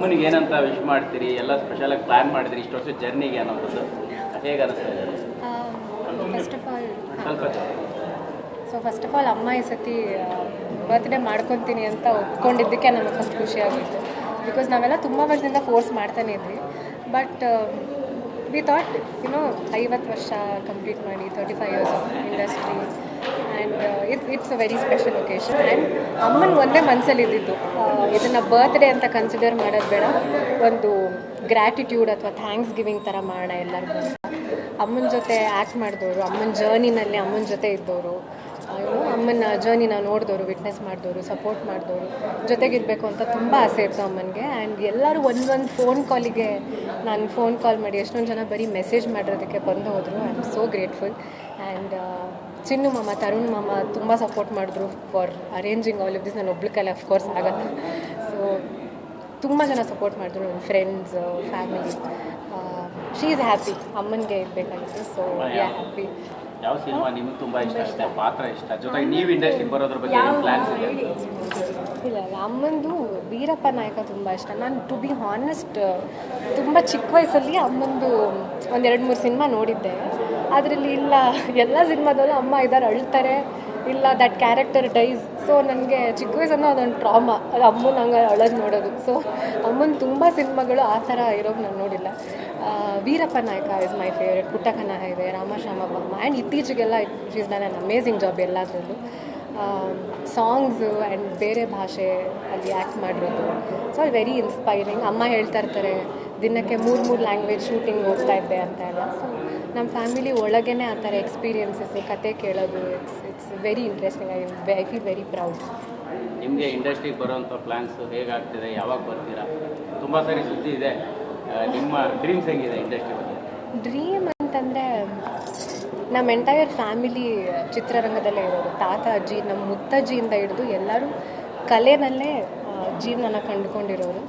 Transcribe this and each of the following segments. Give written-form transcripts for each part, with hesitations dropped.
ಅಮ್ಮನಿಗೆ ಏನಂತ ವಿಶ್ ಮಾಡ್ತೀರಿ? ಎಲ್ಲ ಸ್ಪೆಷಲಾಗಿ ಪ್ಲ್ಯಾನ್ ಮಾಡಿದ್ರಿ ಇಷ್ಟು ವರ್ಷ ಜರ್ನಿಗೆ ಅನ್ನೋದು ಹೇಗೆ ಅನಿಸ್ತಾ ಇದೆ? ಫಸ್ಟ್ ಆಫ್ ಆಲ್ ಅಮ್ಮ ಈ ಸತಿ ಬರ್ತ್ಡೇ ಮಾಡ್ಕೊತೀನಿ ಅಂತ ಒಪ್ಕೊಂಡಿದ್ದಕ್ಕೆ ನಮಗೆ ಫಸ್ಟ್ ಖುಷಿ ಆಗಿತ್ತು. ಬಿಕಾಸ್ ನಾವೆಲ್ಲ ತುಂಬ ವರ್ಷದಿಂದ ಫೋರ್ಸ್ ಮಾಡ್ತಾನೆ ಇದ್ವಿ. ಬಟ್ ವಿ ಥಾಟ್ 50 ವರ್ಷ ಕಂಪ್ಲೀಟ್ ಮಾಡಿ 35 years of industry and it's a very special occasion. And ಅಮ್ಮನ ಒಂದೇ ಮನಸ್ಸಲ್ಲಿ ಇದ್ದಿದ್ದು, ಇದನ್ನು ಬರ್ತ್ಡೇ ಅಂತ ಕನ್ಸಿಡರ್ ಮಾಡೋದು ಬೇಡ, ಒಂದು ಗ್ರ್ಯಾಟಿಟ್ಯೂಡ್ ಅಥವಾ ಥ್ಯಾಂಕ್ಸ್ ಗಿವಿಂಗ್ ಥರ ಮಾಡೋಣ ಎಲ್ಲರಿಗೂ. ಅಮ್ಮನ ಜೊತೆ ಆ್ಯಕ್ಟ್ ಮಾಡಿದವರು, ಅಮ್ಮನ ಜರ್ನಿನಲ್ಲಿ ಅಮ್ಮನ ಜೊತೆ ಇದ್ದವರು, ಅಮ್ಮನ ಜರ್ನಿನ ನೋಡಿದವರು, ವಿಟ್ನೆಸ್ ಮಾಡಿದವರು, ಸಪೋರ್ಟ್ ಮಾಡಿದವರು, ಜೊತೆಗಿರಬೇಕು ಅಂತ ತುಂಬ ಆಸೆ ಇತ್ತು ಅಮ್ಮನಿಗೆ. ಆ್ಯಂಡ್ ಎಲ್ಲರೂ ಒಂದೊಂದು ಫೋನ್ ಕಾಲಿಗೆ ನಾನು ಫೋನ್ ಕಾಲ್ ಮಾಡಿ ಎಷ್ಟೊಂದು ಜನ ಬರೀ ಮೆಸೇಜ್ ಮಾಡಿರೋದಕ್ಕೆ ಬಂದು ಹೋದರು. I am so grateful. And Chinnu ಮಾಮ, ತರುಣ್ ಮಾಮ ತುಂಬ ಸಪೋರ್ಟ್ ಮಾಡಿದ್ರು for arranging all of this. ನಾನು ಒಬ್ಳ ಕೈಲಿ ಅಫ್ಕೋರ್ಸ್ ಆಗಲ್ಲ. ಸೊ ತುಂಬ ಜನ ಸಪೋರ್ಟ್ ಮಾಡಿದ್ರು, ನನ್ನ friends, family. She is happy. ಅಮ್ಮನಿಗೆ ಇರಬೇಕಾಗಿತ್ತು. So yeah happy. ಯಾವ ಸಿನಿಮಾ ನಿಮಗೆ ತುಂಬ ಇಷ್ಟ ಅಷ್ಟೇ ಪಾತ್ರ ಇಷ್ಟ, ಜೊತೆಗೆ ನೀವು ಇಂಡಸ್ಟ್ರಿಗೆ ಬರೋದ್ರ ಬಗ್ಗೆ ಪ್ಲ್ಯಾನ್ಸ್ ಇದೆ? ಇಲ್ಲ, ಅಮ್ಮಂದು ವೀರಪ್ಪ ನಾಯಕ ತುಂಬ ಇಷ್ಟ. ನಾನು ಟು ಬಿ ಹಾನೆಸ್ಟ್ ತುಂಬ ಚಿಕ್ಕ ವಯಸ್ಸಲ್ಲಿ ಅಮ್ಮಂದು 2-3 ಸಿನಿಮಾ ನೋಡಿದ್ದೆ. ಅದರಲ್ಲಿ ಇಲ್ಲ, ಎಲ್ಲ ಸಿನಿಮಾದಲ್ಲೂ ಅಮ್ಮ ಇದ್ದಾರೆ, ಅಳ್ತಾರೆ, ಇಲ್ಲ ದಟ್ ಕ್ಯಾರೆಕ್ಟರ್ ಡೈಸ್. ಸೊ ನನಗೆ ಚಿಕ್ಕ ವಯಸ್ಸನ್ನು ಅದೊಂದು ಟ್ರಾಮಾ, ಅದು ಅಮ್ಮನ ಹಂಗೆ ಅಳೋದು ನೋಡೋದು. ಸೊ ಅಮ್ಮನ ತುಂಬ ಸಿನಿಮಾಗಳು ಆ ಥರ ಇರೋದು ನಾನು ನೋಡಿಲ್ಲ. ವೀರಪ್ಪ ನಾಯಕ ಇಸ್ ಮೈ ಫೇವ್ರೆಟ್. ಪುಟ್ಟಕನ ಇದೆ, ರಾಮಶ್ಯಾಮ ಬಮ್ಮ. ಆ್ಯಂಡ್ ಇತ್ತೀಚೆಗೆಲ್ಲ she's done an amazing job ಎಲ್ಲದರಲ್ಲೂ. ಸಾಂಗ್ಸು ಆ್ಯಂಡ್ ಬೇರೆ ಭಾಷೆ ಅಲ್ಲಿ ಆ್ಯಕ್ಟ್ ಮಾಡಿರೋದು. So very inspiring. ಅಮ್ಮ ಹೇಳ್ತಾ ಇರ್ತಾರೆ ದಿನಕ್ಕೆ 3 ಲ್ಯಾಂಗ್ವೇಜ್ ಶೂಟಿಂಗ್ ಹೋಗ್ತಾ ಇದ್ದೆ ಅಂತ ಎಲ್ಲ. ಸೊ ನಮ್ಮ ಫ್ಯಾಮಿಲಿ ಒಳಗೇ ಆ ಥರ ಎಕ್ಸ್ಪೀರಿಯನ್ಸಸ್ಸು, ಕತೆ ಕೇಳೋದು, it's very interesting. I feel very proud. ನಿಮಗೆ ಇಂಡಸ್ಟ್ರಿಗೆ ಬರೋವಂಥ ಪ್ಲ್ಯಾನ್ಸ್ ಹೇಗಾಗ್ತಿದೆ? ಯಾವಾಗ ಬರ್ತೀರಾ? ತುಂಬ ಸಾರಿ ಸುದ್ದಿ ಇದೆ. ನಿಮ್ಮ ಡ್ರೀಮ್ಸ್ ಹೇಗಿದೆ ಇಂಡಸ್ಟ್ರಿ ಬಗ್ಗೆ? ಡ್ರೀಮ್ ಅಂತಂದರೆ ನಮ್ಮ ಎಂಟೈರ್ ಫ್ಯಾಮಿಲಿ ಚಿತ್ರರಂಗದಲ್ಲೇ ಇರೋದು. ತಾತ, ಅಜ್ಜಿ, ನಮ್ಮ ಮುತ್ತಜ್ಜಿಯಿಂದ ಹಿಡಿದು ಎಲ್ಲರೂ ಕಲೆನಲ್ಲೇ ಜೀವನನ ಕಂಡುಕೊಂಡಿರೋರು.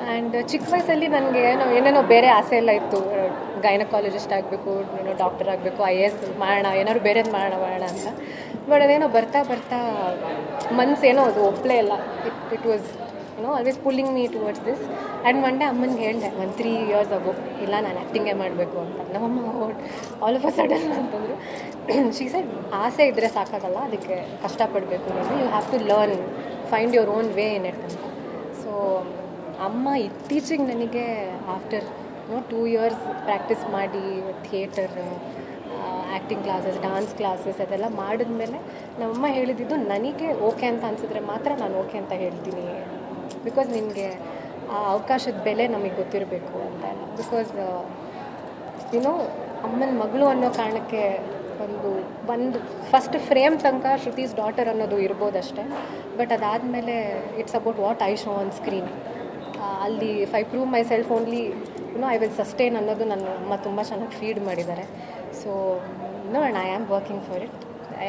ಆ್ಯಂಡ್ ಚಿಕ್ಕ ವಯಸ್ಸಲ್ಲಿ ನನಗೆ ಏನೇನೋ ಬೇರೆ ಆಸೆ ಎಲ್ಲ ಇತ್ತು. ಗೈನಕಾಲಜಿಸ್ಟ್ ಆಗಬೇಕು, ಡಾಕ್ಟರ್ ಆಗಬೇಕು, IAS ಮಾಡೋಣ, ಏನಾದ್ರು ಬೇರೆದು ಮಾಡೋಣ ಅಂತ. ಬಟ್ ಅದೇನೋ ಬರ್ತಾ ಮನಸ್ಸೇನೋ ಅದು ಒಪ್ಪಲೇ ಇಲ್ಲ. It was always pulling me towards this. And one day ಅಮ್ಮನಿಗೆ ಹೇಳಿದೆ, 3 ಇಯರ್ಸ್ ಆಗೋ, ಇಲ್ಲ ನಾನು ಆ್ಯಕ್ಟಿಂಗೇ ಮಾಡಬೇಕು ಅಂತ. ನಮ್ಮಮ್ಮ ಆಲ್ ಆಫ್ ಅ ಸಡನ್ ಅಂತಂದರು. ಶೀ ಸೆಡ್, ಆಸೆ ಇದ್ದರೆ ಸಾಕಾಗಲ್ಲ, ಅದಕ್ಕೆ ಕಷ್ಟಪಡಬೇಕು ನೀವು. You have to learn, find your own way in it ಅಂತ. ಸೊ ಅಮ್ಮ ಇತ್ತೀಚೆಗೆ ನನಗೆ ಆಫ್ಟರ್ 2 ಇಯರ್ಸ್ ಪ್ರಾಕ್ಟೀಸ್ ಮಾಡಿ theatre, acting classes, dance classes ಅದೆಲ್ಲ ಮಾಡಿದ್ಮೇಲೆ ನಮ್ಮಮ್ಮ ಹೇಳಿದ್ದು, ನನಗೆ ಓಕೆ ಅಂತ ಅನಿಸಿದ್ರೆ ಮಾತ್ರ ನಾನು ಓಕೆ ಅಂತ ಹೇಳ್ತೀನಿ. ಬಿಕಾಸ್ ನಿನಗೆ ಆ ಅವಕಾಶದ ಬೆಲೆ ನಮಗೆ ಗೊತ್ತಿರಬೇಕು ಅಂತ ಎಲ್ಲ. ಬಿಕಾಸ್ ಅಮ್ಮನ ಮಗಳು ಅನ್ನೋ ಕಾರಣಕ್ಕೆ ಒಂದು ಫಸ್ಟ್ ಫ್ರೇಮ್ ತನಕ ಶ್ರುತೀಸ್ ಡಾಟರ್ ಅನ್ನೋದು ಇರ್ಬೋದಷ್ಟೇ. ಬಟ್ ಅದಾದಮೇಲೆ it's about what I show on screen. ಅಲ್ಲಿ if I prove myself only I will sustain ಅನ್ನೋದು ನನ್ನ ಅಮ್ಮ ತುಂಬ ಚೆನ್ನಾಗಿ ಫೀಡ್ ಮಾಡಿದ್ದಾರೆ. So and I am working for it.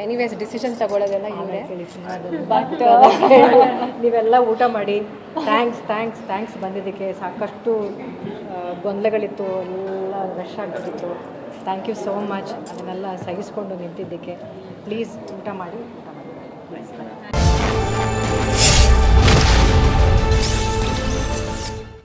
Anyways decision ತಗೊಳ್ಳೋದೆಲ್ಲ ಇವರೇ. ಬಟ್ ನೀವೆಲ್ಲ ಊಟ ಮಾಡಿ ಥ್ಯಾಂಕ್ಸ್ ಬಂದಿದ್ದಕ್ಕೆ. ಸಾಕಷ್ಟು ಗೊಂದಲಗಳಿತ್ತು, ಎಲ್ಲ ರಶ್ ಆಗ್ತಿತ್ತು. Thank you so much. ಅದನ್ನೆಲ್ಲ ಸಹಿಸ್ಕೊಂಡು ನಿಂತಿದ್ದಕ್ಕೆ. ಪ್ಲೀಸ್ ಊಟ ಮಾಡಿ.